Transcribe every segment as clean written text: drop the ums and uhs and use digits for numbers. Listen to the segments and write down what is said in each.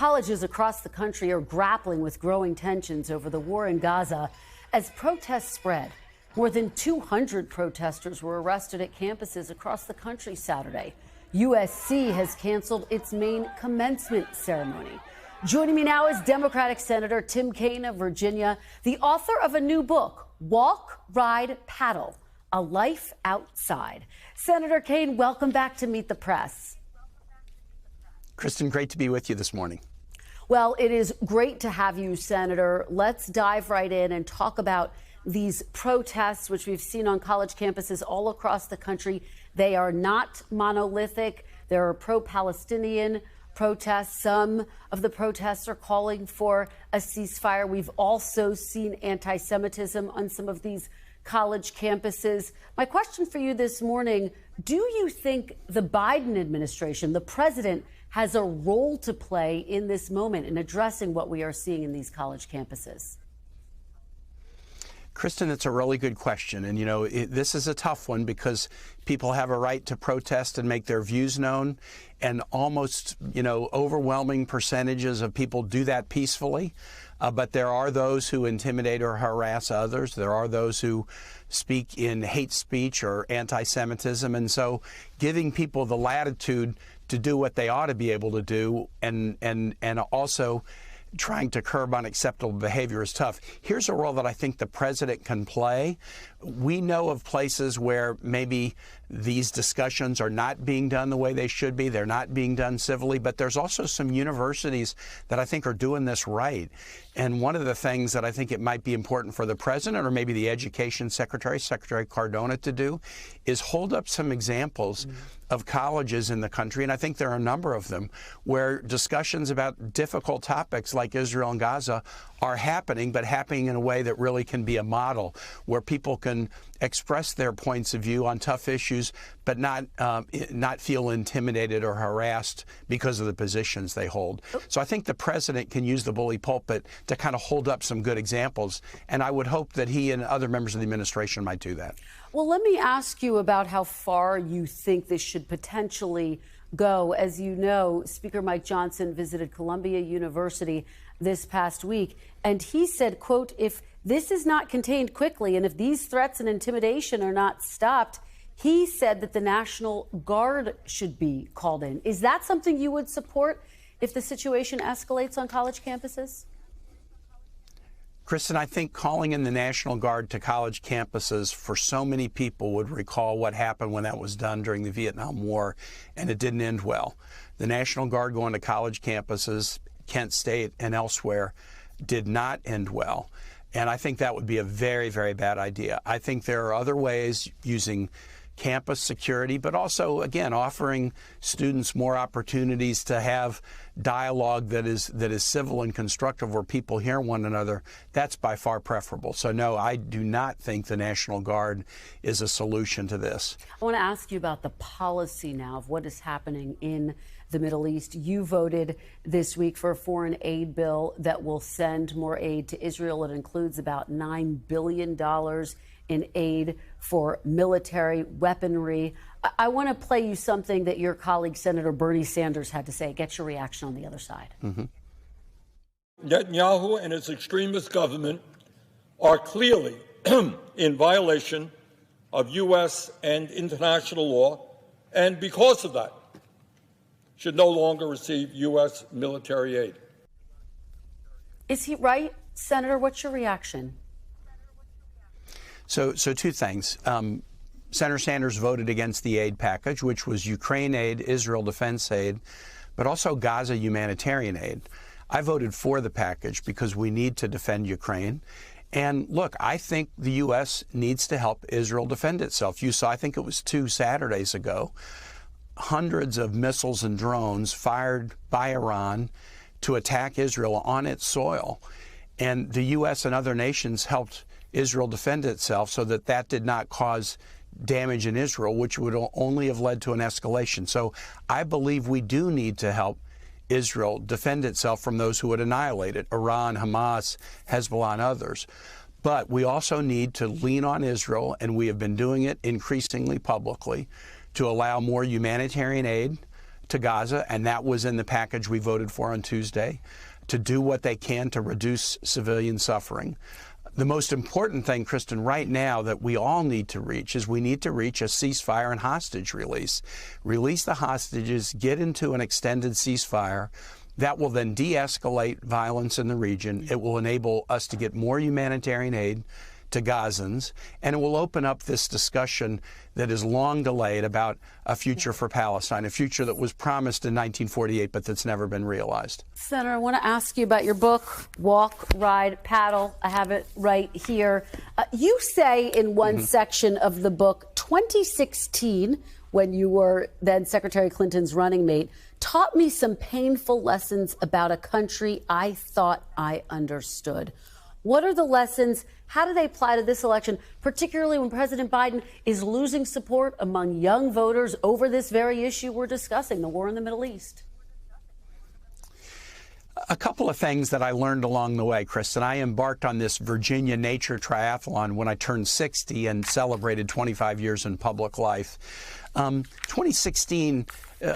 Colleges across the country are grappling with growing tensions over the war in Gaza as protests spread. More than 200 protesters were arrested at campuses across the country Saturday. USC has canceled its main commencement ceremony. Joining me now is Democratic Senator Tim Kaine of Virginia, the author of a new book, Walk, Ride, Paddle, A Life Outside. Senator Kaine, welcome back to Meet the Press. Kristen, great to be with you this morning. Well, it is great to have you, Senator. Let's dive right in and talk about these protests, which we've seen on college campuses all across the country. They are not monolithic. There are pro-Palestinian protests. Some of the protests are calling for a ceasefire. We've also seen anti-Semitism on some of these college campuses. My question for you this morning, do you think the Biden administration, the president, has a role to play in this moment in addressing what we are seeing in these college campuses? Kristen, it's a really good question. And, this is a tough one because people have a right to protest and make their views known. And almost, overwhelming percentages of people do that peacefully. But there are those who intimidate or harass others. There are those who speak in hate speech or anti-Semitism. And so giving people the latitude to do what they ought to be able to do and also trying to curb unacceptable behavior is tough. Here's a role that I think the president can play. We know of places where maybe these discussions are not being done the way they should be. They're not being done civilly, but there's also some universities that I think are doing this right. And one of the things that I think it might be important for the president or maybe the education secretary, Secretary Cardona, to do is hold up some examples of colleges in the country, and I think there are a number of them, where discussions about difficult topics like Israel and Gaza are happening, but happening in a way that really can be a model, where people can express their points of view on tough issues, but not feel intimidated or harassed because of the positions they hold. So I think the president can use the bully pulpit to kind of hold up some good examples, and I would hope that he and other members of the administration might do that. Well, let me ask you about how far you think this should potentially go. As you know, Speaker Mike Johnson visited Columbia University this past week, and he said, quote, if this is not contained quickly and if these threats and intimidation are not stopped, he said that the National Guard should be called in. Is that something you would support if the situation escalates on college campuses? Kristen, I think calling in the National Guard to college campuses for so many people would recall what happened when that was done during the Vietnam War, and it didn't end well. The National Guard going to college campuses, Kent State and elsewhere, did not end well. And I think that would be a very, very bad idea. I think there are other ways, using campus security, but also, again, offering students more opportunities to have dialogue that is civil and constructive, where people hear one another. That's by far preferable. So no, I do not think the National Guard is a solution to this. I want to ask you about the policy now of what is happening in the Middle East. You voted this week for a foreign aid bill that will send more aid to Israel. It includes about $9 billion in aid for military weaponry. I want to play you something that your colleague, Senator Bernie Sanders, had to say. Get your reaction on the other side. Netanyahu and his extremist government are clearly in violation of U.S. and international law, and because of that, should no longer receive U.S. military aid. Is he right, Senator? What's your reaction? So two things. Senator Sanders voted against the aid package, which was Ukraine aid, Israel defense aid, but also Gaza humanitarian aid. I voted for the package because we need to defend Ukraine. And look, I think the U.S. needs to help Israel defend itself. You saw, I think it was 2 Saturdays ago, hundreds of missiles and drones fired by Iran to attack Israel on its soil. And the U.S. and other nations helped Israel defend itself so that that did not cause damage in Israel, which would only have led to an escalation. So I believe we do need to help Israel defend itself from those who would annihilate it, Iran, Hamas, Hezbollah, and others. But we also need to lean on Israel, and we have been doing it increasingly publicly, to allow more humanitarian aid, to Gaza, and that was in the package we voted for on Tuesday, to do what they can to reduce civilian suffering. The most important thing, Kristen, right now that we all need to reach is we need to reach a ceasefire and hostage release. Release the hostages, get into an extended ceasefire. That will then de-escalate violence in the region. It will enable us to get more humanitarian aid to Gazans, and it will open up this discussion that is long delayed about a future for Palestine, a future that was promised in 1948 but that's never been realized. Senator, I want to ask you about your book, Walk, Ride, Paddle. I have it right here. You say in one section of the book, 2016, when you were then Secretary Clinton's running mate, taught me some painful lessons about a country I thought I understood. What are the lessons? How do they apply to this election, particularly when President Biden is losing support among young voters over this very issue we're discussing, the war in the Middle East? A couple of things that I learned along the way, Kristen. I embarked on this Virginia Nature Triathlon when I turned 60 and celebrated 25 years in public life. 2016,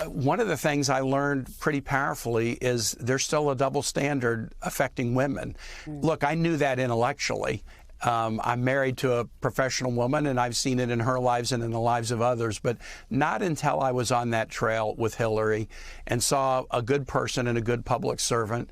one of the things I learned pretty powerfully is there's still a double standard affecting women. Look, I knew that intellectually. I'm married to a professional woman, and I've seen it in her lives and in the lives of others, but not until I was on that trail with Hillary and saw a good person and a good public servant,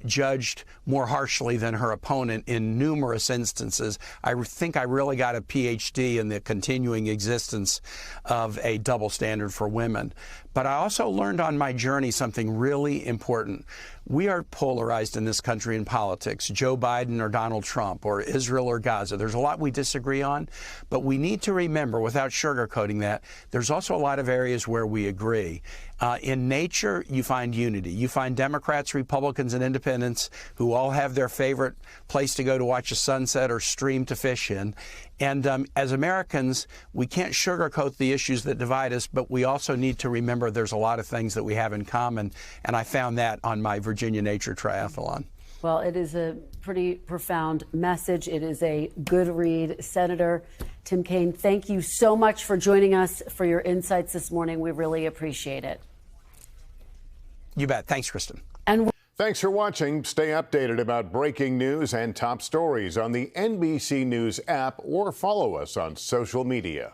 judged more harshly than her opponent in numerous instances. I think I really got a PhD in the continuing existence of a double standard for women. But I also learned on my journey something really important. We are polarized in this country in politics, Joe Biden or Donald Trump or Israel or Gaza. There's a lot we disagree on, but we need to remember, without sugarcoating that, there's also a lot of areas where we agree. In nature, you find unity. You find Democrats, Republicans, and independents who all have their favorite place to go to watch a sunset or stream to fish in. And as Americans, we can't sugarcoat the issues that divide us, but we also need to remember there's a lot of things that we have in common. And I found that on my Virginia Nature Triathlon. Well, it is a pretty profound message. It is a good read. Senator Tim Kaine, thank you so much for joining us, for your insights this morning. We really appreciate it. You bet. Thanks, Kristen. And thanks for watching. Stay updated about breaking news and top stories on the NBC News app or follow us on social media.